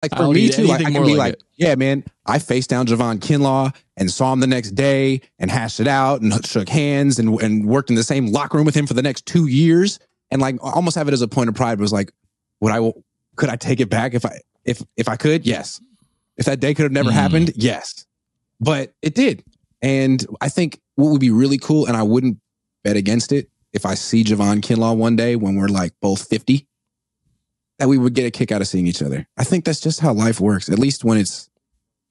Like for me too, like, I can be like, yeah, man, I faced down Javon Kinlaw and saw him the next day and hashed it out and shook hands and worked in the same locker room with him for the next 2 years. And like almost have it as a point of pride. It was like, could I take it back if I could? Yes. If that day could have never happened, yes. But it did. And I think what would be really cool, and I wouldn't bet against it, if I see Javon Kinlaw one day when we're like both 50, that we would get a kick out of seeing each other. I think that's just how life works, at least when it's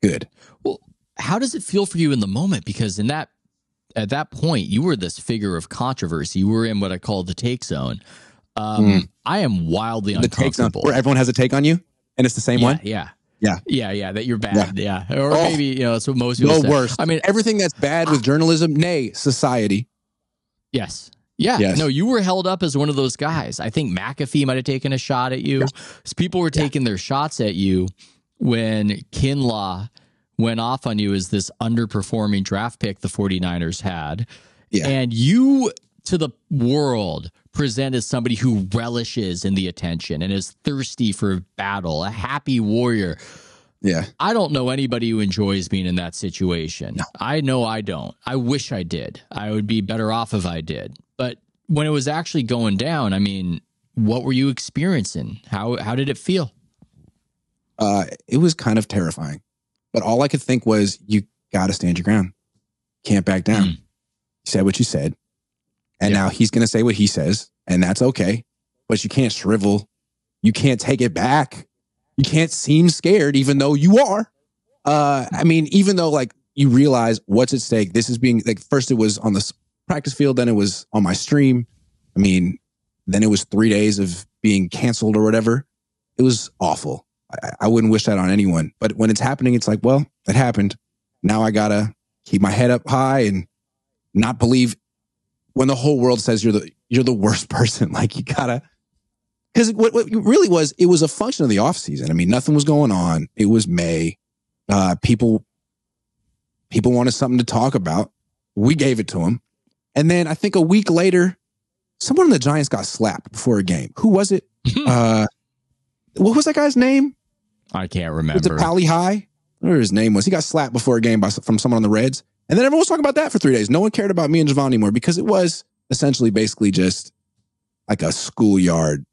good. Well, how does it feel for you in the moment? Because at that point, you were this figure of controversy. You were in what I call the take zone. I am wildly uncomfortable. Where everyone has a take on you, and it's the same one? Yeah. That you're bad. Yeah. Or maybe, that's what most people say. The worst. I mean, everything that's bad with journalism, nay, society. Yes. Yeah. Yes. No, you were held up as one of those guys. I think McAfee might have taken a shot at you. People were taking their shots at you when Kinlaw went off on you as this underperforming draft pick the 49ers had. Yeah. And you, to the world, present as somebody who relishes in the attention and is thirsty for battle, a happy warrior. Yeah. I don't know anybody who enjoys being in that situation. No. I know I don't. I wish I did. I would be better off if I did. But when it was actually going down, I mean, what were you experiencing? How did it feel? It was kind of terrifying. But all I could think was, you got to stand your ground. Can't back down. You said what you said. And now he's going to say what he says. And that's okay. But you can't shrivel. You can't take it back. You can't seem scared, even though you are. I mean, even though like you realize what's at stake, this is being like, first it was on the practice field, then it was on my stream. I mean, then it was 3 days of being canceled or whatever. It was awful. I wouldn't wish that on anyone. But when it's happening, it's like, well, it happened. Now I gotta keep my head up high and not believe when the whole world says you're the worst person. Like you gotta, because what it really was, it was a function of the off season. I mean, nothing was going on. It was May. People wanted something to talk about. We gave it to them. And then I think a week later, someone in the Giants got slapped before a game. Who was it? What was that guy's name? I can't remember. Was it Pally High? Whatever his name was. He got slapped before a game from someone on the Reds. And then everyone was talking about that for 3 days. No one cared about me and Javon anymore because it was essentially basically just like a schoolyard,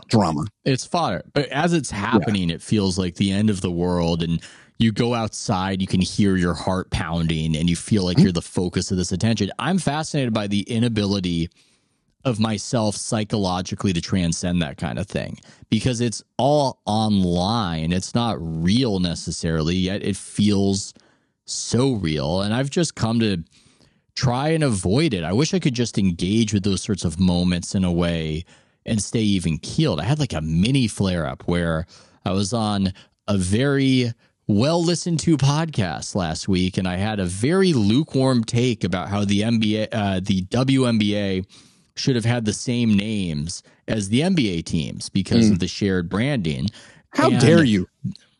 drama. It's fodder. But as it's happening, it feels like the end of the world. And you go outside, you can hear your heart pounding and you feel like you're the focus of this attention. I'm fascinated by the inability of myself psychologically to transcend that kind of thing because it's all online. It's not real necessarily, yet it feels so real. And I've just come to try and avoid it. I wish I could just engage with those sorts of moments in a way and stay even keeled. I had like a mini flare up where I was on a very well listened to podcast last week and I had a very lukewarm take about how the WNBA should have had the same names as the NBA teams because of the shared branding. How dare you?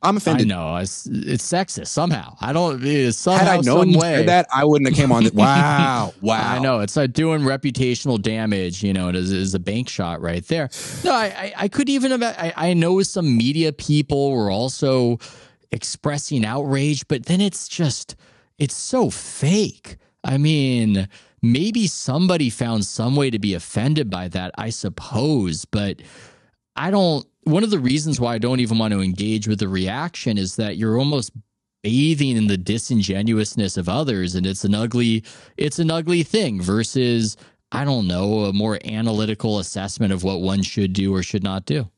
I'm offended. I know it's sexist somehow. I don't. Somehow, had I known you said that, I wouldn't have came on. Wow. I know it's like doing reputational damage. It is a bank shot right there. No, I could even. I know some media people were also expressing outrage, but then it's so fake. I mean, maybe somebody found some way to be offended by that, I suppose, but I don't. One of the reasons why I don't even want to engage with the reaction is that you're almost bathing in the disingenuousness of others, and it's an ugly thing versus, I don't know, a more analytical assessment of what one should do or should not do.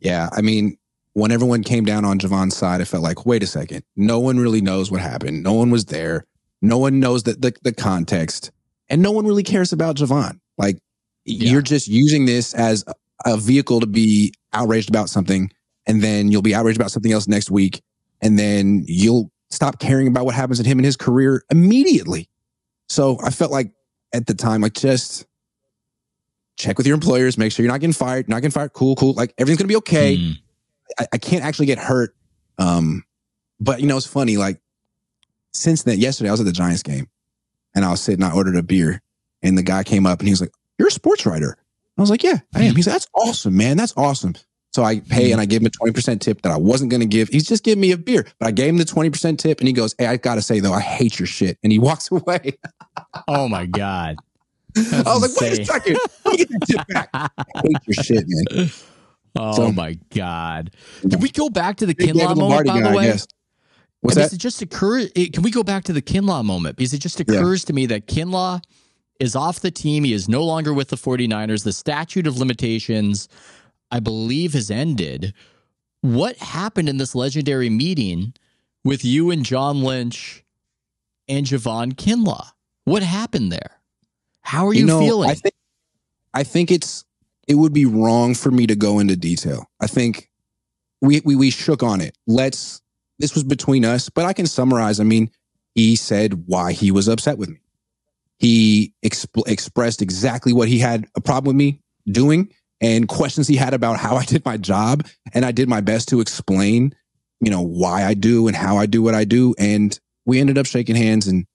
Yeah, I mean, when everyone came down on Javon's side, it felt like, wait a second, no one really knows what happened. No one was there. No one knows the context, and no one really cares about Javon. Like, you're just using this as a vehicle to be outraged about something, and then you'll be outraged about something else next week, and then you'll stop caring about what happens to him in his career immediately. So I felt like at the time, like, just check with your employers, make sure you're not getting fired. Cool. Like, everything's going to be okay. I can't actually get hurt. But it's funny, like, since then, yesterday I was at the Giants game and I was sitting, I ordered a beer and the guy came up and he was like, "You're a sports writer." I was like, "Yeah, I am." He's like, "That's awesome, man. That's awesome." So I pay and I give him a 20% tip that I wasn't going to give. He's just giving me a beer, but I gave him the 20% tip and he goes, "Hey, I got to say though, I hate your shit." And he walks away. Oh my God. I was like, "Wait a second. Let me get that tip back." I hate your shit, man. Oh my God. Can we go back to the Kinlaw moment, by the way? What's that? It just occurs. Can we go back to the Kinlaw moment? Because it just occurs to me that Kinlaw is off the team. He is no longer with the 49ers. The statute of limitations, I believe, has ended. What happened in this legendary meeting with you and John Lynch and Javon Kinlaw? What happened there? How are you feeling? I think it would be wrong for me to go into detail. I think we shook on it. This was between us, but I can summarize. I mean, he said why he was upset with me. He expressed exactly what he had a problem with me doing and questions he had about how I did my job. And I did my best to explain, why I do and how I do what I do. And we ended up shaking hands and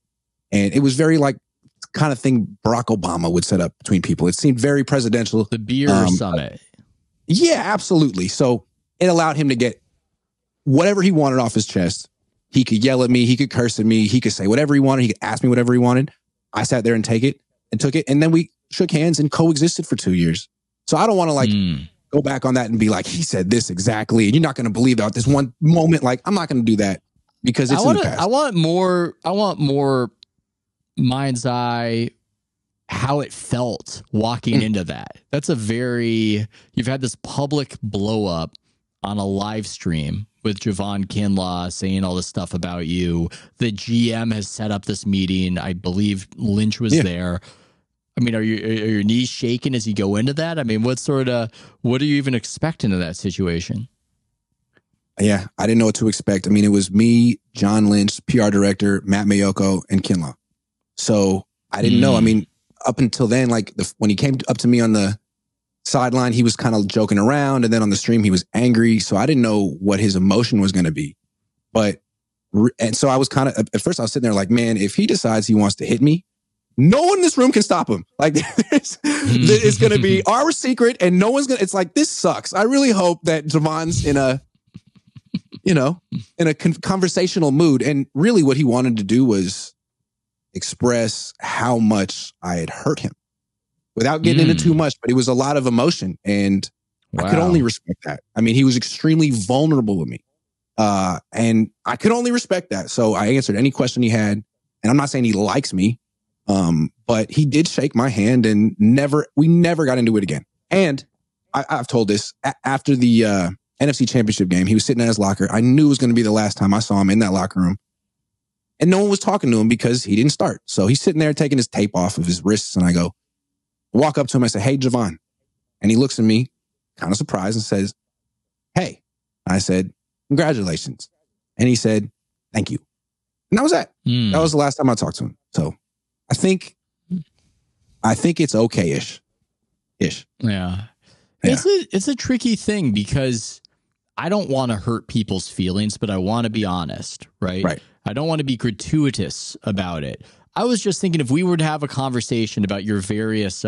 it was very like kind of thing Barack Obama would set up between people. It seemed very presidential. The beer summit. Yeah, absolutely. So it allowed him to get whatever he wanted off his chest. He could yell at me. He could curse at me. He could say whatever he wanted. He could ask me whatever he wanted. I sat there and took it. And then we shook hands and coexisted for 2 years. So I don't want to go back on that and be like, he said this exactly. And you're not going to believe that this one moment. Like, I'm not going to do that because it's in the past. I want more mind's eye how it felt walking into that. That's you've had this public blow up on a live stream with Javon Kinlaw saying all this stuff about you. The GM has set up this meeting. I believe Lynch was there. I mean, are your knees shaking as you go into that? I mean, what are you even expecting in that situation? Yeah, I didn't know what to expect. I mean, it was me, John Lynch, PR director, Matt Mayoko, and Kinlaw. So I didn't know. I mean, up until then, like when he came up to me on the sideline, he was kind of joking around. And then on the stream, he was angry. So I didn't know what his emotion was going to be. And so I was kind of, at first I was sitting there like, man, if he decides he wants to hit me, no one in this room can stop him. Like it's going to be our secret and no one's going to, it's like, this sucks. I really hope that Javon's in a conversational mood. And really what he wanted to do was express how much I had hurt him without getting into too much, but it was a lot of emotion and I could only respect that. I mean, he was extremely vulnerable with me. And I could only respect that. So I answered any question he had, and I'm not saying he likes me. But he did shake my hand and we never got into it again. And I've told this after the, NFC Championship game, he was sitting in his locker. I knew it was going to be the last time I saw him in that locker room. And no one was talking to him because he didn't start. So he's sitting there taking his tape off of his wrists. And I walk up to him. I say, "Hey, Javon." And he looks at me kind of surprised and says, "Hey." I said, "Congratulations." And he said, "Thank you." And that was that. That was the last time I talked to him. So I think it's okay-ish. Yeah. It's a tricky thing because I don't want to hurt people's feelings, but I want to be honest, right? Right. I don't want to be gratuitous about it. I was just thinking if we were to have a conversation about your various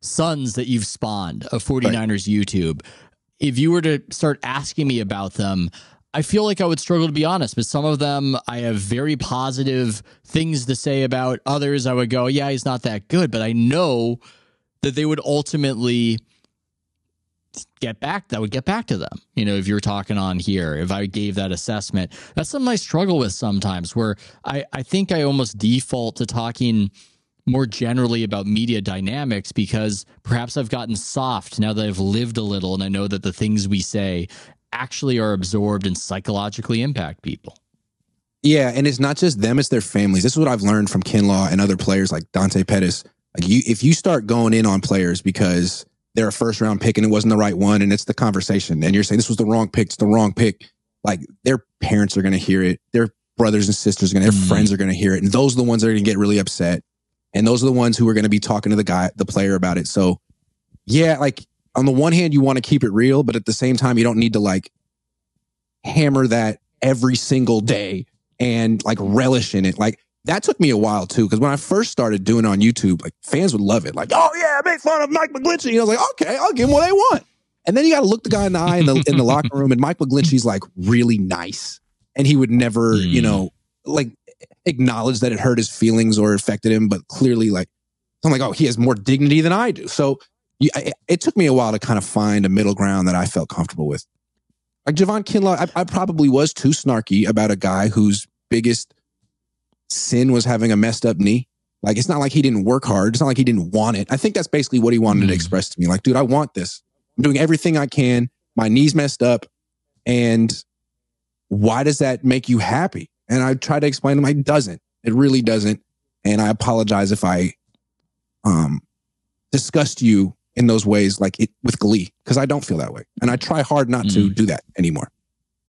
sons that you've spawned of 49ers YouTube, if you were to start asking me about them, I feel like I would struggle to be honest. But some of them I have very positive things to say about. Others I would go, yeah, he's not that good. But I know that they would ultimately get back to them. If you're talking on here, if I gave that assessment, that's something I struggle with sometimes where I think I almost default to talking more generally about media dynamics because perhaps I've gotten soft now that I've lived a little and I know that the things we say actually are absorbed and psychologically impact people. Yeah, and it's not just them, it's their families. This is what I've learned from Kinlaw and other players like Dante Pettis. Like if you start going in on players because they're a first round pick and it wasn't the right one and it's the conversation and you're saying this was the wrong pick, it's the wrong pick, like their parents are going to hear it, their brothers and sisters are going to, their friends are going to hear it, and those are the ones that are going to get really upset, and those are the ones who are going to be talking to the player about it. So yeah, like on the one hand you want to keep it real, but at the same time you don't need to like hammer that every single day and like relish in it. Like that took me a while too, because when I first started doing it on YouTube, like fans would love it. Like, "Oh yeah, make fun of Mike McGlinchey." I was like, okay, I'll give them what they want. And then you got to look the guy in the eye in the locker room. And Mike McGlinchey's like really nice. And he would never, like acknowledge that it hurt his feelings or affected him. But clearly, like, I'm like, oh, he has more dignity than I do. So it took me a while to kind of find a middle ground that I felt comfortable with. Like Javon Kinlaw, I probably was too snarky about a guy whose biggest sin was having a messed up knee. Like, it's not like he didn't work hard. It's not like he didn't want it. I think that's basically what he wanted to express to me. Like, dude, I want this. I'm doing everything I can. My knee's messed up. And why does that make you happy? And I try to explain to him, it doesn't. It really doesn't. And I apologize if I discussed you in those ways, like it with glee, because I don't feel that way. And I try hard not to do that anymore.